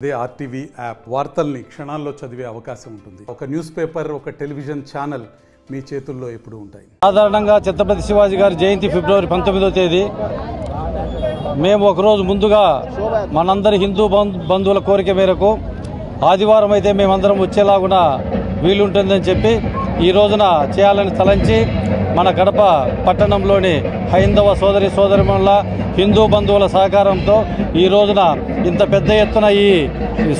అదే RTV app వార్తల్ని క్షణాల్లో చదివే అవకాశం ఉంటుంది. ఒక న్యూస్ పేపర్, ఒక టెలివిజన్ ఛానల్ మీ చేతుల్లో ఎప్పుడు ఉంటాయి. సాధారణంగా ఛత్రపతి శివాజీ గారి జయంతి ఫిబ్రవరి 19వ తేదీ. మేము ఒకరోజు ముందుగా మనందరి హిందూ బంధువుల కోరిక మేరకు ఆదివారం అయితే మేమందరం వచ్చేలాగున వీలుంటుందని చెప్పి ఈ రోజున చేయాలని తలంచి మన కడప పట్టణంలోని హైందవ సోదరిమణుల హిందూ బంధువుల సహకారంతో ఈ రోజున ఇంత పెద్ద ఎత్తున ఈ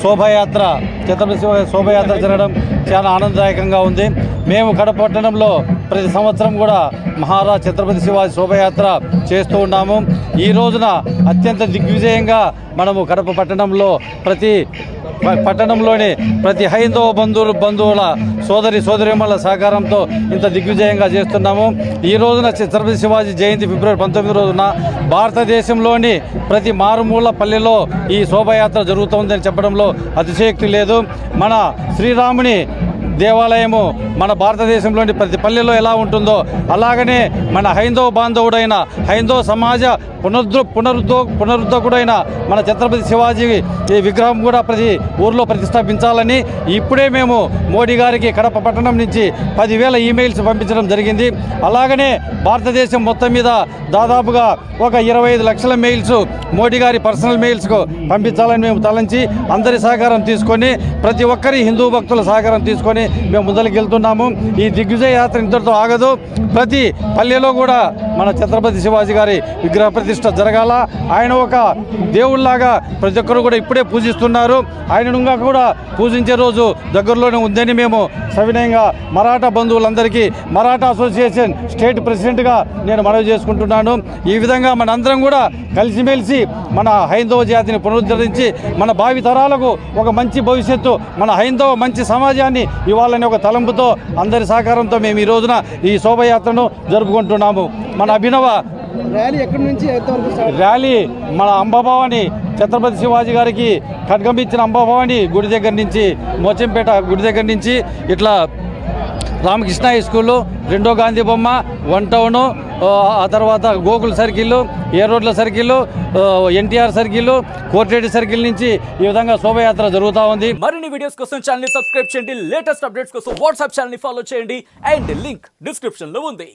శోభాయాత్ర ఛత్రపతి శివాజీ శోభాయాత్ర జరగడం చాలా ఆనందదాయకంగా ఉంది. మేము కడప పట్టణంలో ప్రతి సంవత్సరం కూడా మహారాజ్ ఛత్రపతి శివాజీ శోభాయాత్ర చేస్తూ ఉన్నాము. ఈ రోజున అత్యంత దిగ్విజయంగా మనము కడప పట్టణంలో పట్టణంలోని ప్రతి హైందవ బంధువుల సోదరిమణుల సహకారంతో ఇంత దిగ్విజయంగా చేస్తున్నాము. ఈ రోజున ఛత్రపతి శివాజీ జయంతి ఫిబ్రవరి 19 రోజున భారతదేశంలోని ప్రతి మారుమూల పల్లెలో ఈ శోభాయాత్ర జరుగుతుందని చెప్పడంలో అతిశయోక్తి లేదు. మన శ్రీరాముని దేవాలయము మన భారతదేశంలోని ప్రతి పల్లెలో ఎలా ఉంటుందో అలాగనే మన హైందవ బాంధవుడైన హైందవ సమాజ పునరుద్ధకుడైన మన ఛత్రపతి శివాజీ ఈ విగ్రహం కూడా ప్రతి ఊర్లో ప్రతిష్టాపించాలని ఇప్పుడే మేము మోడీ గారికి కడప పట్టణం నుంచి 10,000 ఈమెయిల్స్ పంపించడం జరిగింది. అలాగనే భారతదేశం మొత్తం మీద దాదాపుగా ఒక 25 లక్షల మెయిల్స్ మోడీ గారి పర్సనల్ మెయిల్స్కు పంపించాలని మేము తలంచి అందరి సహకారం తీసుకొని ప్రతి ఒక్కరి హిందూ భక్తుల సహకారం తీసుకొని మేము ముందరికి వెళ్తున్నాము. ఈ దిగ్విజయ యాత్ర ఇంతటితో ఆగదు. ప్రతి పల్లెలో కూడా మన ఛత్రపతి శివాజీ గారి విగ్రహ ప్రతిష్ట జరగాల. ఆయన ఒక దేవుళ్లాగా ప్రతి ఒక్కరు కూడా ఇప్పుడే పూజిస్తున్నారు. ఆయనగా కూడా పూజించే రోజు దగ్గరలోనే ఉందని మేము సవినయంగా మరాఠా బంధువులందరికీ మరాఠా అసోసియేషన్ స్టేట్ ప్రెసిడెంట్గా నేను మనవి చేసుకుంటున్నాను. ఈ విధంగా మనందరం కూడా కలిసిమెలిసి మన హైందవ జాతిని పునరుద్ధరించి మన భావి తరాలకు ఒక మంచి భవిష్యత్తు, మన హైందవ మంచి సమాజాన్ని ఇవ్వాలని ఒక తలంపుతో అందరి సహకారంతో మేము ఈ రోజున ఈ శోభయాత్రను జరుపుకుంటున్నాము. మన అభినవ ర్యాలీ ఎక్కడి నుంచి ర్యాలీ మన అంబాభవాని ఛత్రపతి శివాజీ గారికి ఖడ్గం ఇచ్చిన అంబాభవాని గుడి దగ్గర నుంచి మోచంపేట గుడి దగ్గర నుంచి ఇట్లా రామకృష్ణ హై స్కూలు, 2వ గాంధీ బొమ్మ, 1 టౌను, ఆ తర్వాత గోకుల్ సర్కిల్, ఏ రోడ్ల సర్కిల్, ఎన్టీఆర్ సర్కిల్, కోర్టేటి సర్కిల్ నుంచి ఈ విధంగా శోభయాత్ర జరుగుతూ ఉంది. మరిన్ని వీడియోస్ కోసం ఛానల్ ని సబ్స్క్రైబ్ చేయండి. లేటెస్ట్ అప్డేట్స్ కోసం వాట్సాప్ ఛానల్ ని ఫాలో చేయండి. అండ్ లింక్ డిస్క్రిప్షన్ లో ఉంది.